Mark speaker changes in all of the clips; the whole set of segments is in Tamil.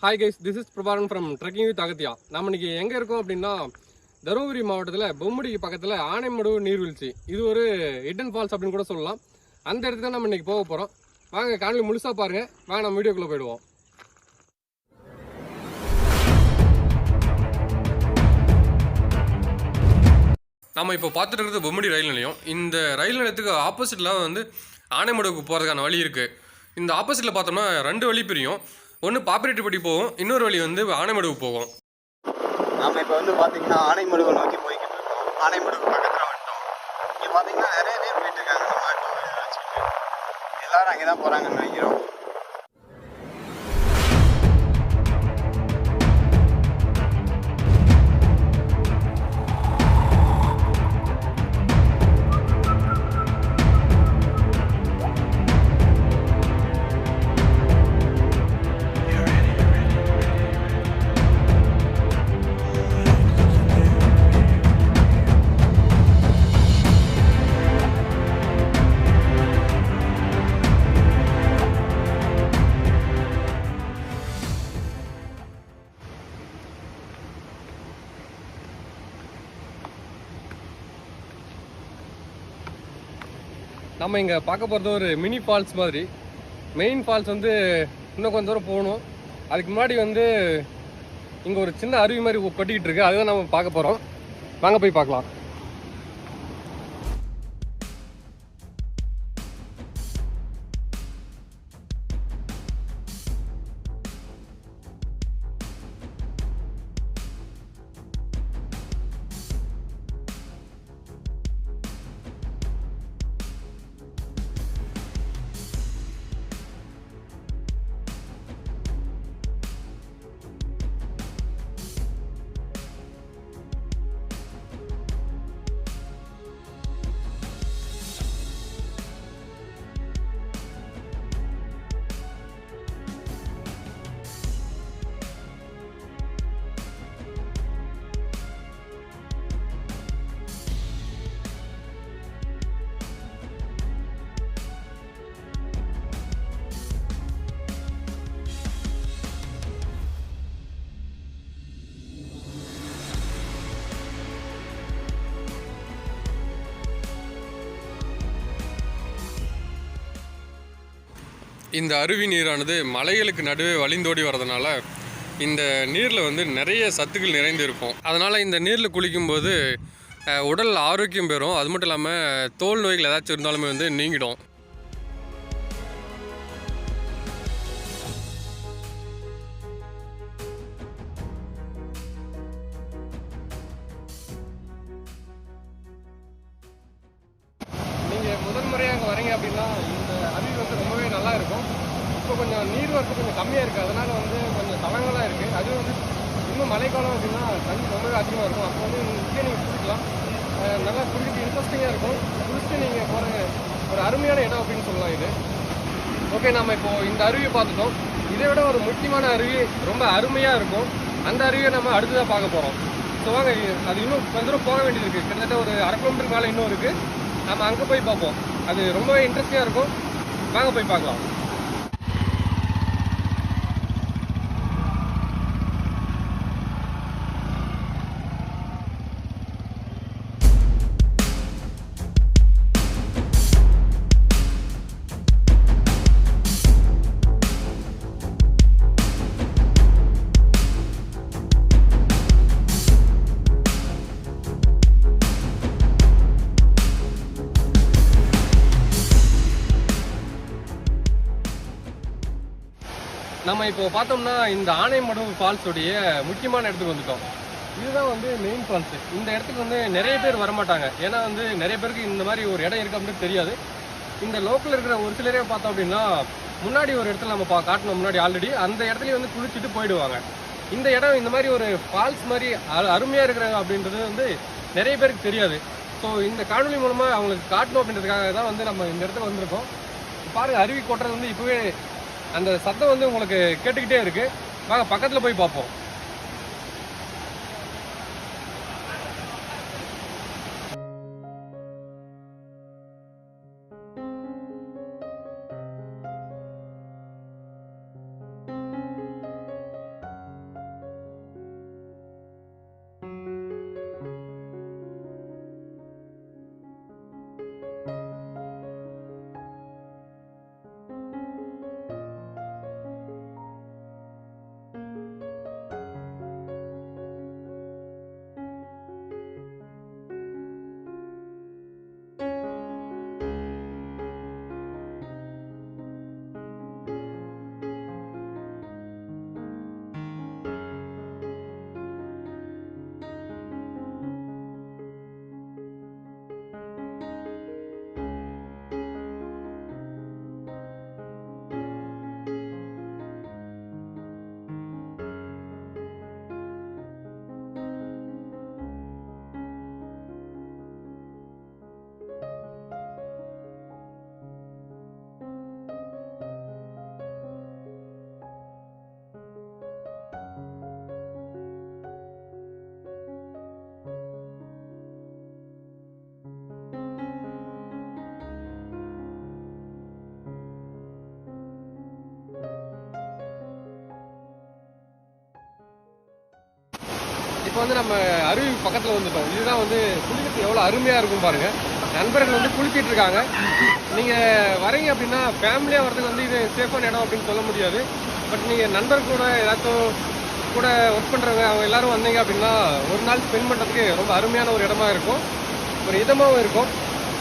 Speaker 1: Hi guys, this is Prabharan from trekking with Agathiya. நம்ம இன்னைக்கு எங்கே இருக்கோம் அப்படின்னா தருமபுரி மாவட்டத்தில் பொம்மிடிக்கு பக்கத்தில் ஆனைமடுவு நீர்வீழ்ச்சி. இது ஒரு ஹிடன் ஃபால்ஸ் அப்படின்னு கூட சொல்லலாம். அந்த இடத்துக்கு தான் நம்ம இன்னைக்கு போக போகிறோம். வாங்க காணொலி முழுசாக பாருங்கள். வாங்க நம்ம வீடியோக்குள்ளே போயிடுவோம். நம்ம இப்போ பார்த்துட்டு இருக்கிறது பொம்மிடி ரயில் நிலையம். இந்த ரயில் நிலையத்துக்கு ஆப்போசிட்டில் வந்து ஆனைமடுவுக்கு போகிறதுக்கான வழி இருக்குது. இந்த ஆப்போசிட்டில் பார்த்தோம்னா 2 வழி பிரியும். ஒன்று பாப்பிரெட்டிப்பட்டி போகும், இன்னொரு வழி வந்து ஆனைமடுவு போகும்.
Speaker 2: நாம் இப்போ வந்து பார்த்தீங்கன்னா ஆனைமடுவை நோக்கி போய்கிட்டு இருக்கோம். ஆனைமடுவு பக்கத்தில் வந்துட்டோம். இங்கே பார்த்தீங்கன்னா நிறைய பேர் போயிட்டு இருக்காங்க. நம்ம டூ வீலர் வச்சுக்கிட்டு எல்லாரும் அங்கே தான் போகிறாங்கன்னு நினைக்கிறோம்.
Speaker 1: நம்ம இங்கே பார்க்க போகிறது ஒரு மினி ஃபால்ஸ் மாதிரி. மெயின் ஃபால்ஸ் வந்து இன்னும் கொஞ்சம் தூரம் போகணும். அதுக்கு முன்னாடி வந்து இங்கே ஒரு சின்ன அருவி மாதிரி கொட்டிக்கிட்டு இருக்கு. அதுதான் நம்ம பார்க்க போகிறோம். வாங்க போய் பார்க்கலாம். இந்த அருவி நீரானது மலைகளுக்கு நடுவே வழிந்தோடி வரதுனால இந்த நீரில் வந்து நிறைய சத்துக்கள் நிறைந்து இருக்கும். அதனால் இந்த நீரில் குளிக்கும்போது உடல் ஆரோக்கியம் பெறும். அது மட்டும் இல்லாமல் தோல் நோய்கள் ஏதாச்சும் இருந்தாலுமே வந்து நீங்கிடும். நீங்கள் முதல் முறையாக அங்கே வரீங்க அப்படின்னா இந்த அருவி வந்து ரொம்பவே நல்லா இருக்கும். இப்போ கொஞ்சம் நீர் வரத்து கொஞ்சம் கம்மியாக இருக்குது. அதனால் வந்து கொஞ்சம் தளங்களாக இருக்குது. அது வந்து இன்னும் மழைக்காலம் அப்படின்னா தண்ணி ரொம்பவே அதிகமாக இருக்கும். அப்போ வந்து இங்கே நீங்கள் குளிக்கலாம். நல்லா குளிக்க இன்ட்ரெஸ்டிங்காக இருக்கும். குளிச்சுட்டு நீங்கள் போகிற ஒரு அருமையான இடம் அப்படின்னு சொல்லலாம் இது. ஓகே, நம்ம இப்போது இந்த அருவியை பார்த்துட்டோம். இதை விட ஒரு முக்கியமான அருவி ரொம்ப அருமையாக இருக்கும். அந்த அருவியை நம்ம அடுத்ததாக பார்க்க போகிறோம். ஸோ வாங்க, அது இன்னும் கொஞ்சம் தூரம் போக வேண்டியது இருக்குது. கிட்டத்தட்ட ஒரு 1/2 கிலோமீட்டருக்கு மேலே இன்னும் இருக்குது. நம்ம அங்கே போய் பார்ப்போம். அது ரொம்பவே இன்ட்ரெஸ்டிங்காக இருக்கும். வாங்க போய் பார்க்கலாம். நம்ம இப்போ பார்த்தோம்னா இந்த ஆனைமடுவு ஃபால்ஸோடைய முக்கியமான இடத்துக்கு வந்துட்டோம். இதுதான் வந்து மெயின் ஃபால்ஸு. இந்த இடத்துக்கு வந்து நிறைய பேர் வரமாட்டாங்க. ஏன்னா வந்து நிறைய பேருக்கு இந்த மாதிரி ஒரு இடம் இருக்குது அப்படின்னு தெரியாது. இந்த லோக்கல் இருக்கிற ஒரு சிலரே பார்த்தோம் அப்படின்னா முன்னாடி ஒரு இடத்துல நம்ம காட்டணும், முன்னாடி ஆல்ரெடி அந்த இடத்துலையும் வந்து குளிச்சுட்டு போயிடுவாங்க. இந்த இடம் இந்த மாதிரி ஒரு ஃபால்ஸ் மாதிரி அருமையாக இருக்கிற அப்படின்றது வந்து நிறைய பேருக்கு தெரியாது. ஸோ இந்த காணொலி மூலமாக அவங்களுக்கு காட்டணும் அப்படின்றதுக்காக தான் வந்து நம்ம இந்த இடத்துக்கு வந்திருக்கோம். பாருங்கள், அருவி கொட்டுறது வந்து இப்போவே அந்த சத்தம் வந்து உங்களுக்கு கேட்டுக்கிட்டே இருக்கு. வாங்க பக்கத்தில் போய் பார்ப்போம். இப்போ வந்து நம்ம அருவி பக்கத்தில் வந்துட்டோம். இதுதான் வந்து குளிக்கிறது எவ்வளோ அருமையாக இருக்கும் பாருங்கள். நண்பர்கள் வந்து குளிச்சிட்டு இருக்காங்க. நீங்கள் வரீங்க அப்படின்னா ஃபேமிலியாக வரதுக்கு வந்து இது சேஃபான இடம் அப்படின்னு சொல்ல முடியாது. பட் நீங்கள் நண்பர் கூட ஏதாச்சும் கூட ஒர்க் பண்ணுறவங்க அவங்க எல்லோரும் வந்தீங்க அப்படின்னா ஒரு நாள் ஸ்பெண்ட் பண்ணுறதுக்கு ரொம்ப அருமையான ஒரு இடமா இருக்கும். ஒரு இதமாகவும் இருக்கும்.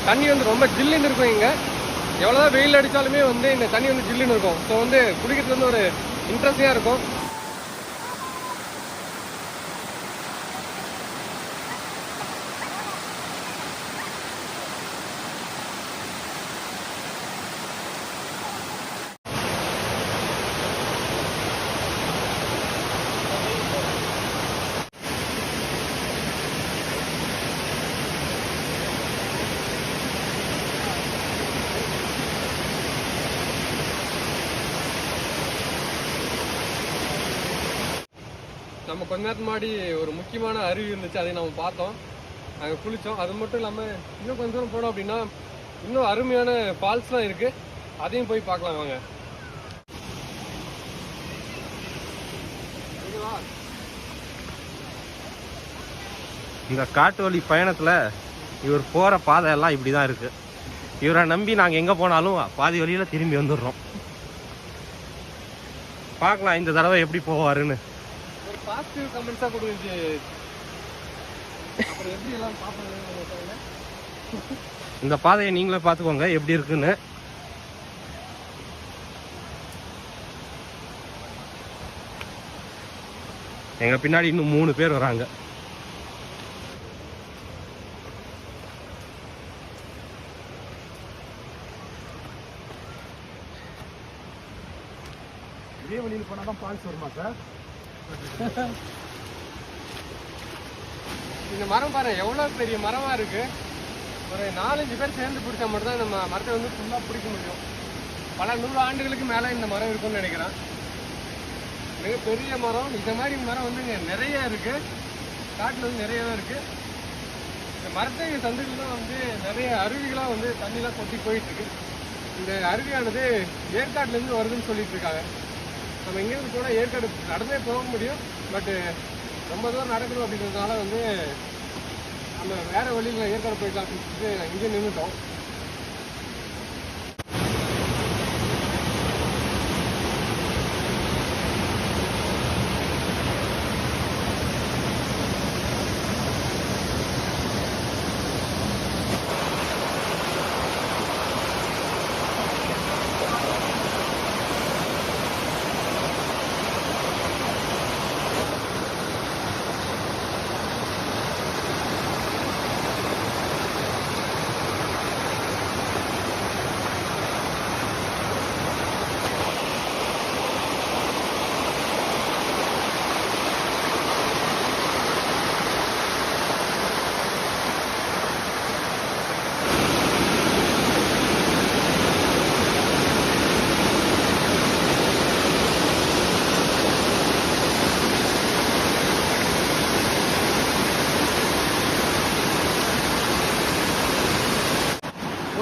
Speaker 1: தண்ணி வந்து ரொம்ப ஜில்லுன்னு இருக்கும். இங்கே எவ்வளோதான் வெயில் அடித்தாலுமே வந்து இந்த தண்ணி வந்து ஜில்லுன்னு இருக்கும். ஸோ வந்து குளிக்கிறது வந்து ஒரு இன்ட்ரெஸ்டிங்காக இருக்கும். நம்ம கொஞ்ச நேரத்துக்கு முன்னாடி ஒரு முக்கியமான அருவி இருந்துச்சு, அதை நம்ம பார்த்தோம். அங்கே குளித்தோம். அது மட்டும் இல்லாமல் இன்னும் கொஞ்சம் தூரம் போனோம் அப்படின்னா இன்னும் அருமையான ஃபால்ஸ்லாம் இருக்குது. அதையும் போய் பார்க்கலாம் வாங்க.
Speaker 3: இந்த காட்டு வழி பயணத்தில் இவர் போகிற பாதை எல்லாம் இப்படி தான் இருக்குது. இவரை நம்பி நாங்கள் எங்கே போனாலும் பாதி வழியில் திரும்பி வந்துடுறோம். பார்க்கலாம் இந்த தடவை எப்படி போவாருன்னு.
Speaker 1: ஒரு பாசிட்டிவ் கமெண்ட்ஸாக கொடுங்க. அப்புறம் எப்படி எல்லாம் பார்ப்பாங்க.
Speaker 3: இந்த பாதையை நீங்களே பார்த்துக்கோங்க எப்படி இருக்குன்னு. எங்கள் பின்னாடி இன்னும் 3 பேர் வராங்க.
Speaker 1: இதே வழியில் போனால் தான் ஃபால்ஸ் வருமா சார்? இந்த மரம் பாருங்க எவ்வளோ பெரிய மரமாக இருக்குது. ஒரு 4-5 பேர் சேர்ந்து பிடிச்சா மட்டும் தான் நம்ம மரத்தை வந்து ஃபுல்லாக பிடிக்க முடியும். பல 100 ஆண்டுகளுக்கு மேலே இந்த மரம் இருக்கும்னு நினைக்கிறேன். மிகப்பெரிய மரம். இந்த மாதிரி மரம் வந்து இங்கே நிறைய இருக்குது. காட்டில் வந்து நிறைய தான் இருக்குது. இந்த மரத்தை சந்துக்கெல்லாம் வந்து நிறைய அருவிகளாக வந்து தண்ணிலாம் கொட்டி போயிட்டுருக்கு. இந்த அருவியானது ஏற்காட்டிலேருந்து வருதுன்னு சொல்லிட்டு இருக்காங்க. நம்ம இங்கேருந்து போனால் ஏற்காடு நடந்தே போக முடியும். பட்டு ரொம்ப தூரம் நடக்கணும் அப்படின்றதுனால வந்து நம்ம வேறு வழியில் ஏற்காடு போய்க்கலாம் அப்படின்னு சொல்லிட்டு இங்கே நின்றுட்டோம்.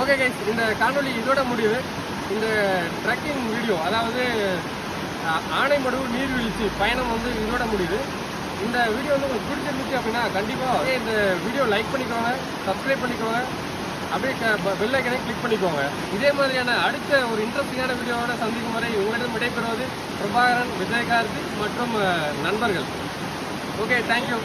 Speaker 1: ஓகே கைஸ், இந்த காணொலி இதோட முடிவு. இந்த ட்ரெக்கிங் வீடியோ, அதாவது ஆனைமடுவு நீர்வீழ்ச்சி பயணம் வந்து இதோட முடியுது. இந்த வீடியோ வந்து உங்களுக்கு பிடிச்சிருந்துச்சு அப்படின்னா கண்டிப்பாக இந்த வீடியோ லைக் பண்ணிக்கோங்க, சப்ஸ்கிரைப் பண்ணிக்கோங்க, அப்படியே பெல் ஐக்கனை கிளிக் பண்ணிக்கோங்க. இதே மாதிரியான அடுத்த ஒரு இன்ட்ரெஸ்டிங்கான வீடியோவோட சந்திக்கும் வரை உங்களிடம் விடைபெறுவது பிரபாகரன், விஜயகார்த்தி மற்றும் நண்பர்கள். Okay, thank you.